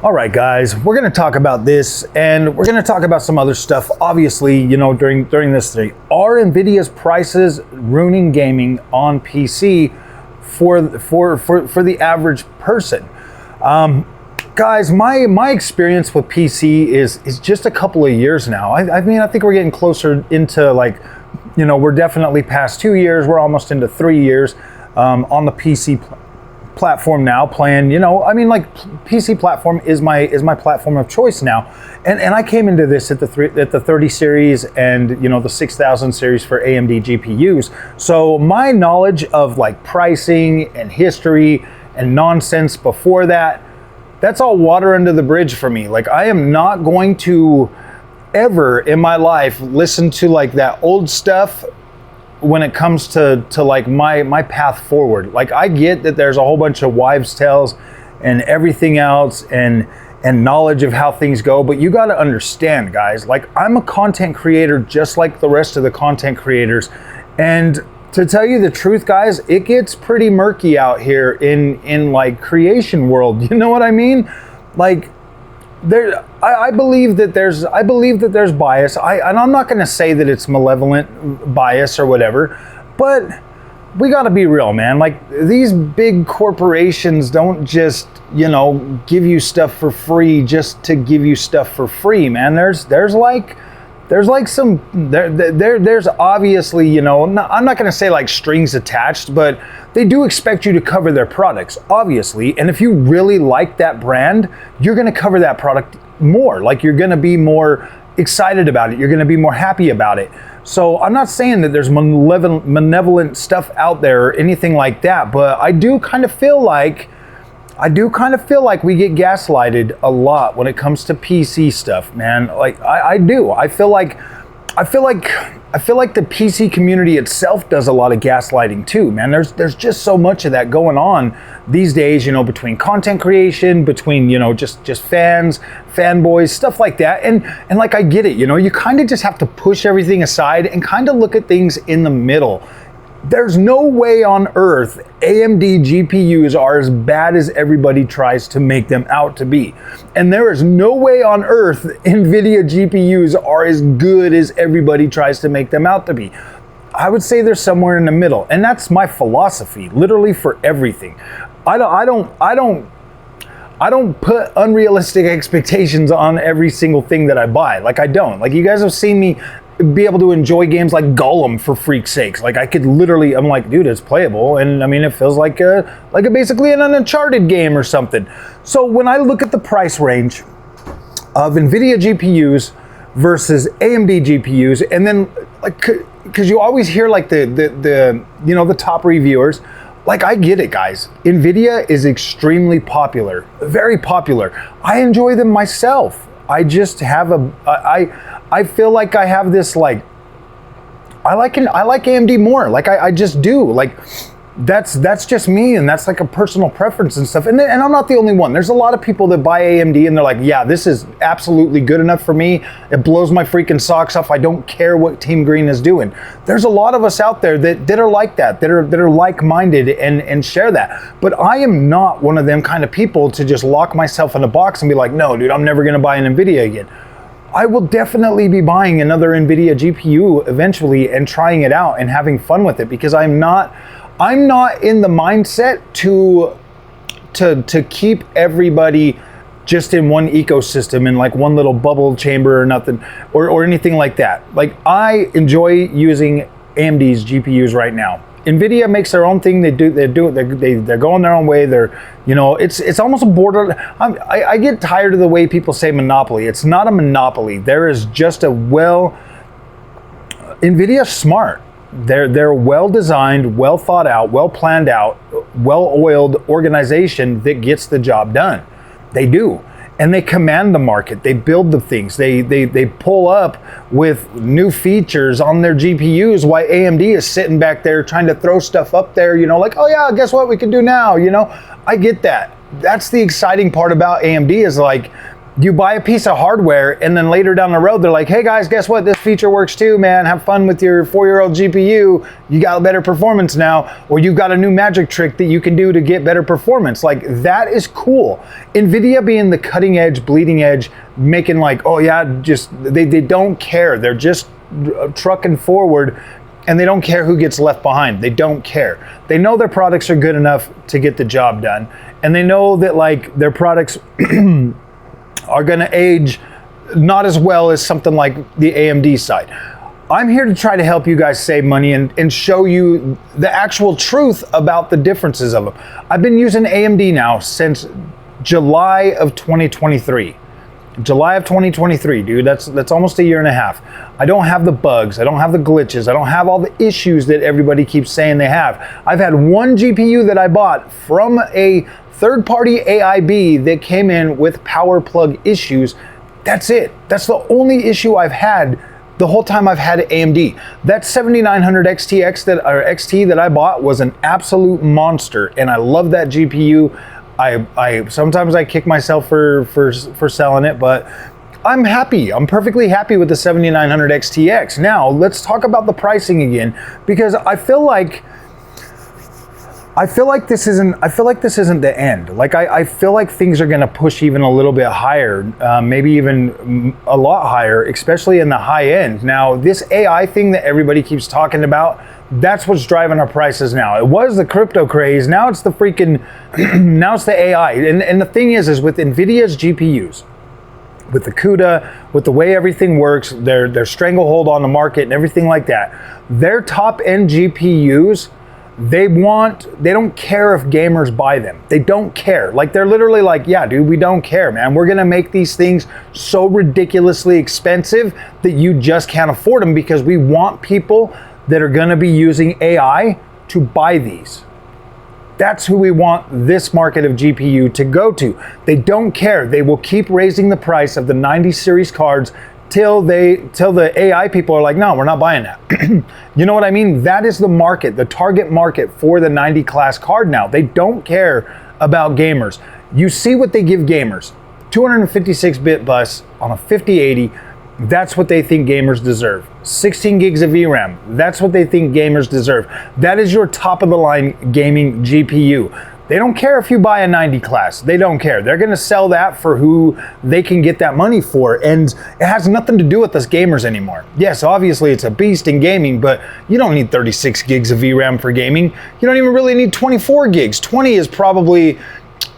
All right, guys, we're going to talk about this, and we're going to talk about some other stuff. Obviously, you know, during this thing, are Nvidia's prices ruining gaming on PC for the average person? Guys, my experience with PC is just a couple of years now. I mean, I think we're getting closer into, like, you know, we're definitely past 2 years. We're almost into 3 years on the PC platform now, playing, you know, I mean, like, PC platform is my platform of choice now, and I came into this at the 30 series and, you know, the 6000 series for AMD GPUs. So my knowledge of, like, pricing and history and nonsense before that, that's all water under the bridge for me. Like, I am not going to ever in my life listen to, like, that old stuff when it comes to like my path forward. Like, I get that there's a whole bunch of wives' tales and everything else and knowledge of how things go, but you got to understand, guys, like, I'm a content creator just like the rest of the content creators, and to tell you the truth, guys, it gets pretty murky out here in like creation world. You know what I mean? Like, I believe that there's bias. And I'm not going to say that it's malevolent bias or whatever, but we got to be real, man. Like, these big corporations don't just, you know, give you stuff for free just to give you stuff for free, man. There's obviously, you know, I'm not going to say like strings attached, but they do expect you to cover their products, obviously. And if you really like that brand, you're going to cover that product more. Like, you're going to be more excited about it. You're going to be more happy about it. So I'm not saying that there's malevolent stuff out there or anything like that, but I do kind of feel like we get gaslighted a lot when it comes to PC stuff, man. Like, I do. I feel like the PC community itself does a lot of gaslighting too, man. There's just so much of that going on these days, you know, between content creation, between, you know, just fans, fanboys, stuff like that. And like, I get it, you know, you kind of just have to push everything aside and kind of look at things in the middle. There's no way on earth AMD GPUs are as bad as everybody tries to make them out to be. And there is no way on earth Nvidia GPUs are as good as everybody tries to make them out to be. I would say they're somewhere in the middle. And that's my philosophy, literally, for everything. I don't put unrealistic expectations on every single thing that I buy. Like, I don't. Like, you guys have seen me be able to enjoy games like Gollum, for freak's sakes. Like, I could literally, I'm like, dude, it's playable, and I mean, it feels like basically an Uncharted game or something. So when I look at the price range of Nvidia GPUs versus AMD GPUs, and then, like, because you always hear like the you know, the top reviewers, like, I get it, guys. Nvidia is extremely popular, very popular. I enjoy them myself. I just have I feel like I have this, like, I like AMD more. Like, I just do. Like, that's just me, and that's like a personal preference and stuff. And I'm not the only one. There's a lot of people that buy AMD and they're like, yeah, this is absolutely good enough for me. It blows my freaking socks off. I don't care what Team Green is doing. There's a lot of us out there that are like that are like-minded and share that. But I am not one of them kind of people to just lock myself in a box and be like, no, dude, I'm never going to buy an Nvidia again. I will definitely be buying another Nvidia GPU eventually and trying it out and having fun with it, because I'm not in the mindset to keep everybody just in one ecosystem, in like one little bubble chamber or nothing, or anything like that. Like, I enjoy using AMD's GPUs right now. Nvidia makes their own thing. They're going their own way. They're, you know, it's almost a border. I get tired of the way people say monopoly. It's not a monopoly. There is just Nvidia's smart. They're well designed, well thought out, well planned out, well oiled organization that gets the job done. They do. And they command the market. They build the things. They pull up with new features on their GPUs while AMD is sitting back there trying to throw stuff up there, you know, like, oh yeah, guess what we can do now, you know? I get that. That's the exciting part about AMD, is like, You buy a piece of hardware and then later down the road, they're like, hey guys, guess what? This feature works too, man. Have fun with your 4-year-old GPU. You got better performance now, or you've got a new magic trick that you can do to get better performance. Like, that is cool. Nvidia being the cutting edge, bleeding edge, making like, oh yeah, just, they don't care. They're just trucking forward and they don't care who gets left behind. They don't care. They know their products are good enough to get the job done. And they know that like their products are gonna age not as well as something like the AMD side. I'm here to try to help you guys save money and show you the actual truth about the differences of them. I've been using AMD now since July of 2023. July of 2023, dude, that's almost a year and a half. I don't have the bugs, I don't have the glitches, I don't have all the issues that everybody keeps saying they have. I've had one GPU that I bought from a third-party AIB that came in with power plug issues. That's it. That's the only issue I've had the whole time I've had AMD. That 7900 XT that I bought was an absolute monster, and I love that GPU. I sometimes I kick myself for selling it, but I'm happy. I'm perfectly happy with the 7900 XTX. Now let's talk about the pricing again, because I feel like this isn't the end. Like I feel like things are gonna push even a little bit higher, maybe even a lot higher, especially in the high end. Now this AI thing that everybody keeps talking about, that's what's driving our prices now. It was the crypto craze, now it's the freaking, now it's the AI. And the thing is with Nvidia's GPUs, with the CUDA, with the way everything works, their stranglehold on the market and everything like that, their top end GPUs, they don't care if gamers buy them. They don't care. Like, they're literally like, yeah, dude, we don't care, man. We're gonna make these things so ridiculously expensive that you just can't afford them, because we want people that are gonna be using AI to buy these. That's who we want this market of GPU to go to. They don't care. They will keep raising the price of the 90 series cards till the AI people are like, no, we're not buying that. You know what I mean? That is the market, the target market for the 90 class card now. They don't care about gamers. You see what they give gamers. 256-bit bus on a 5080, that's what they think gamers deserve. 16 gigs of VRAM, that's what they think gamers deserve. That is your top of the line gaming GPU. They don't care if you buy a 90 class. They don't care. They're gonna sell that for who they can get that money for. And it has nothing to do with us gamers anymore. Yes, obviously it's a beast in gaming, but you don't need 36 gigs of VRAM for gaming. You don't even really need 24 gigs. 20 is probably,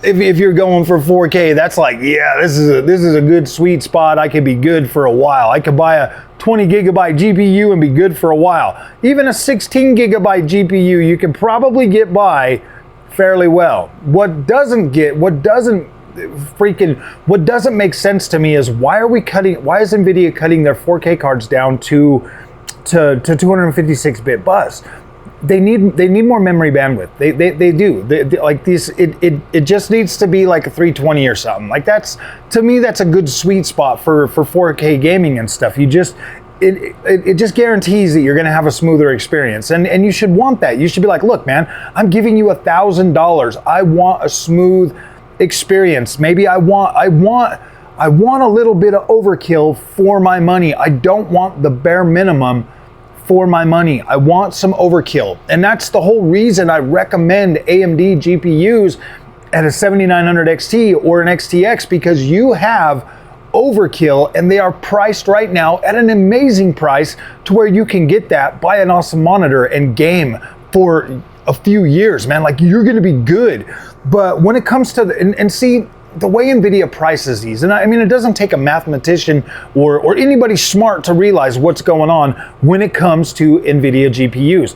if you're going for 4K, that's like, yeah, this is a good sweet spot. I could be good for a while. I could buy a 20 gigabyte GPU and be good for a while. Even a 16 gigabyte GPU, you can probably get by fairly well. What doesn't make sense to me is why is Nvidia cutting their 4K cards down to 256-bit bus? They need more memory bandwidth. They do. Like this, it just needs to be like a 320 or something. Like, that's, to me, that's a good sweet spot for 4K gaming and stuff. It just guarantees that you're gonna have a smoother experience, and you should want that. You should be like, look, man, I'm giving you $1,000. I want a smooth experience. Maybe I want a little bit of overkill for my money. I don't want the bare minimum for my money. I want some overkill. And that's the whole reason I recommend AMD GPUs at a 7900 XT or an XTX, because you have overkill, and they are priced right now at an amazing price to where you can get that, buy an awesome monitor, and game for a few years, man. Like, you're gonna be good. But when it comes to and see the way Nvidia prices these, and I mean, it doesn't take a mathematician or anybody smart to realize what's going on when it comes to Nvidia GPUs.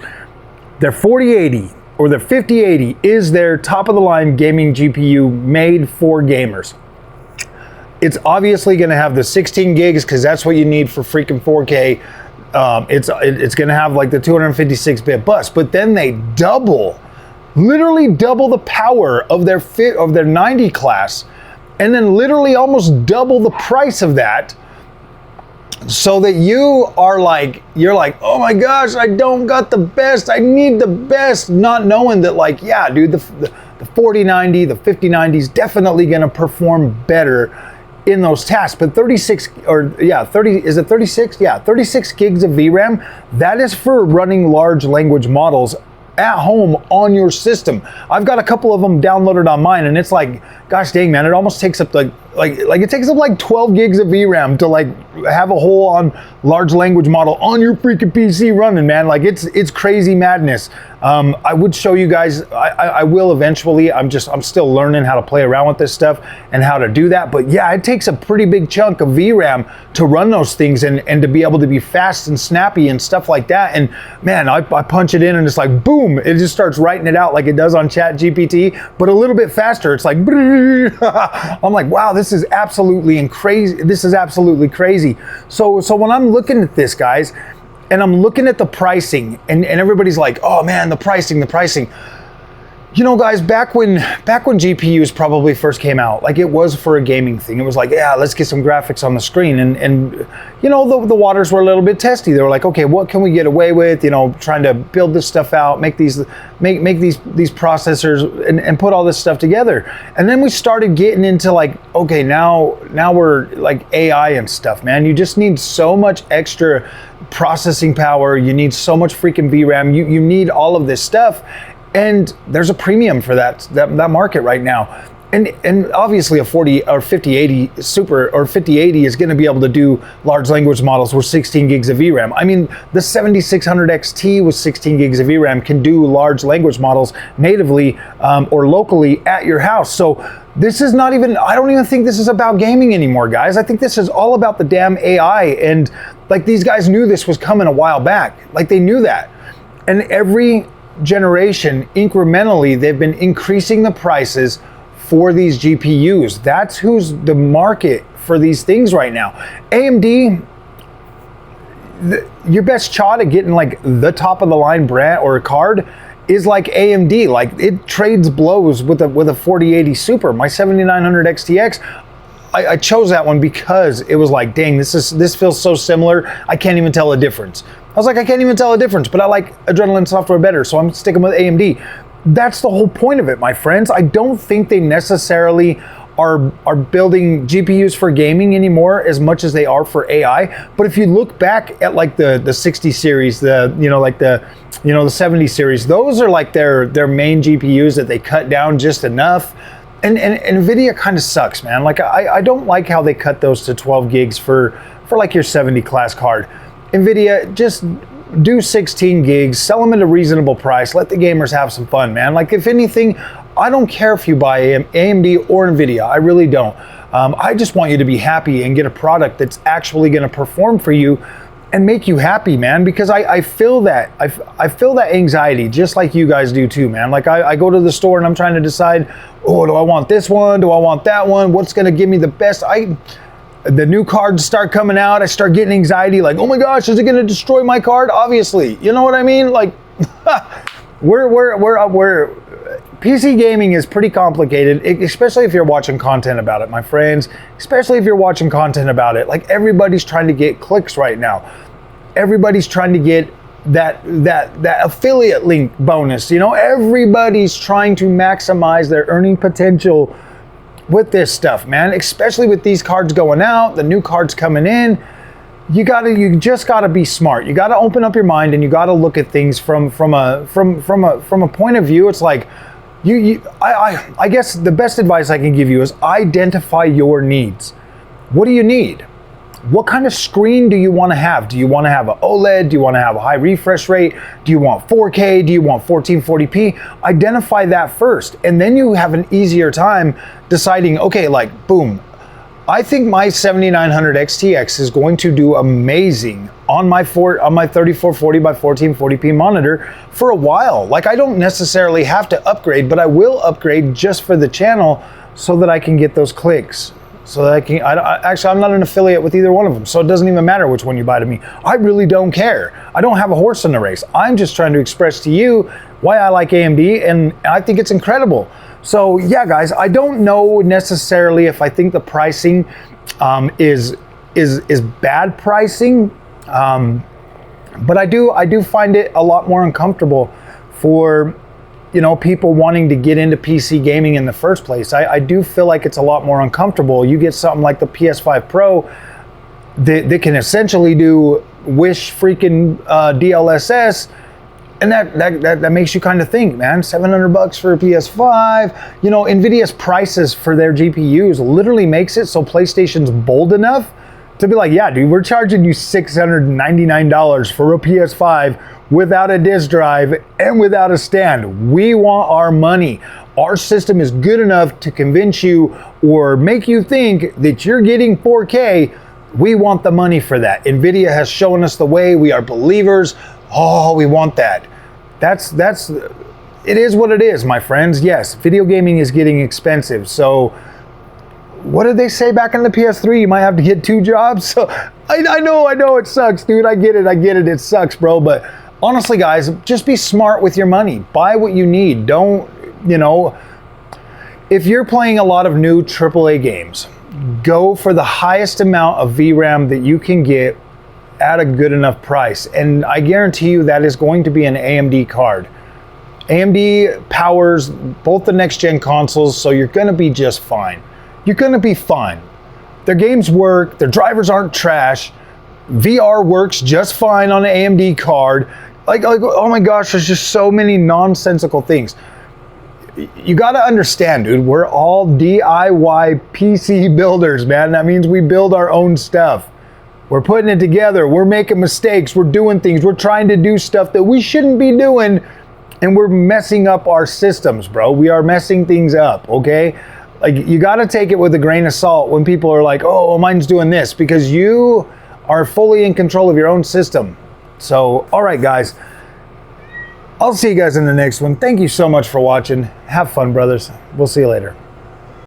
Their 4080 or their 5080 is their top of the line gaming GPU made for gamers. It's obviously going to have the 16 gigs because that's what you need for freaking 4K. It's going to have like the 256-bit bus, but then they literally double the power of their 90 class, and then literally almost double the price of that, so that you're like, oh my gosh, I don't got the best, I need the best, not knowing that, like, yeah, dude, the 4090, the 5090 is definitely going to perform better in those tasks. But 36, or yeah, 30, is it 36? Yeah, 36 gigs of VRAM, that is for running large language models at home on your system. I've got a couple of them downloaded on mine, and it's like, gosh dang, man, it almost takes up like it takes up like 12 gigs of VRAM to like have a whole on large language model on your freaking PC running, man. Like it's crazy madness. I would show you guys, I will eventually. I'm still learning how to play around with this stuff and how to do that. But yeah, it takes a pretty big chunk of VRAM to run those things and to be able to be fast and snappy and stuff like that. And man, I punch it in and it's like, boom, it just starts writing it out like it does on ChatGPT, but a little bit faster. It's like, I'm like, wow, this is absolutely crazy. This is absolutely crazy. So when I'm looking at this, guys, and I'm looking at the pricing, and everybody's like, oh man, the pricing. You know, guys, back when GPUs probably first came out, like it was for a gaming thing. It was like, yeah, let's get some graphics on the screen. And you know, the waters were a little bit testy. They were like, okay, what can we get away with? You know, trying to build this stuff out, make these processors and put all this stuff together. And then we started getting into like, okay, now we're like AI and stuff, man. You just need so much extra processing power. You need so much freaking VRAM. You need all of this stuff. And there's a premium for that market right now. And obviously a 40 or 5080 Super or 5080 is going to be able to do large language models with 16 gigs of VRAM. I mean, the 7600 XT with 16 gigs of VRAM can do large language models natively or locally at your house. So this is not even, I don't even think this is about gaming anymore, guys. I think this is all about the damn AI. And like these guys knew this was coming a while back. Like they knew that. And every generation, incrementally, they've been increasing the prices for these GPUs. That's who's the market for these things right now. AMD, your best shot at getting like the top of the line brand or a card is like AMD. Like it trades blows with a 4080 Super. My 7900 XTX, I chose that one because it was like, dang, this feels so similar. I can't even tell a difference. I was like, I can't even tell a difference, but I like Adrenalin software better, so I'm sticking with AMD. That's the whole point of it, my friends. I don't think they necessarily are building GPUs for gaming anymore as much as they are for AI. But if you look back at like the 60 series, the 70 series, those are like their main GPUs that they cut down just enough. And Nvidia kind of sucks, man. Like I don't like how they cut those to 12 gigs for like your 70 class card. Nvidia, just do 16 gigs, sell them at a reasonable price, let the gamers have some fun, man. Like if anything, I don't care if you buy AMD or Nvidia, I really don't. I just want you to be happy and get a product that's actually gonna perform for you and make you happy, man, because I feel that. I feel that anxiety just like you guys do too, man. Like I go to the store and I'm trying to decide, oh, do I want this one? Do I want that one? What's gonna give me the best? The new cards start coming out, I start getting anxiety, like, oh my gosh, is it gonna destroy my card? Obviously, you know what I mean? Like, we're PC gaming is pretty complicated, especially if you're watching content about it, my friends. Especially if you're watching content about it. Like everybody's trying to get clicks right now. Everybody's trying to get that affiliate link bonus. You know, everybody's trying to maximize their earning potential with this stuff, man. Especially with these cards going out, the new cards coming in. You just gotta be smart. You gotta open up your mind and you gotta look at things from a point of view. It's like I guess the best advice I can give you is identify your needs. What do you need? What kind of screen do you want to have? Do you want to have an OLED? Do you want to have a high refresh rate? Do you want 4K? Do you want 1440p? Identify that first, and then you have an easier time deciding, okay, like boom, I think my 7900 XTX is going to do amazing on my 3440 by 1440p monitor for a while. Like I don't necessarily have to upgrade, but I will upgrade just for the channel so that I can get those clicks. So that actually, I'm not an affiliate with either one of them, so it doesn't even matter which one you buy to me. I really don't care. I don't have a horse in the race. I'm just trying to express to you why I like AMD, and I think it's incredible. So yeah, guys, I don't know necessarily if I think the pricing is bad pricing, but I do find it a lot more uncomfortable for you know, people wanting to get into PC gaming in the first place. I do feel like it's a lot more uncomfortable. You get something like the PS5 Pro that can essentially do Wish freaking DLSS, and that makes you kind of think, man, $700 for a PS5. You know, Nvidia's prices for their GPUs literally makes it so PlayStation's bold enough to be like, yeah, dude, we're charging you $699 for a PS5 without a disk drive and without a stand. We want our money. Our system is good enough to convince you or make you think that you're getting 4K. We want the money for that. Nvidia has shown us the way. We are believers. Oh, we want that. It is what it is, my friends. Yes, video gaming is getting expensive. So what did they say back in the PS3? You might have to get 2 jobs. So I know it sucks, dude. I get it. It sucks, bro. But honestly, guys, just be smart with your money. Buy what you need. Don't, you know, if you're playing a lot of new AAA games, go for the highest amount of VRAM that you can get at a good enough price. And I guarantee you that is going to be an AMD card. AMD powers both the next gen consoles, so you're gonna be just fine. You're gonna be fine. Their games work, their drivers aren't trash, VR works just fine on an AMD card. Like, oh my gosh, there's just so many nonsensical things. You gotta understand, dude, we're all DIY PC builders, man. That means we build our own stuff. We're putting it together, we're making mistakes, we're doing things, we're trying to do stuff that we shouldn't be doing, and we're messing up our systems, bro. We are messing things up, okay? Like, you gotta take it with a grain of salt when people are like, oh, mine's doing this, because you are fully in control of your own system. So, all right, guys. I'll see you guys in the next one. Thank you so much for watching. Have fun, brothers. We'll see you later.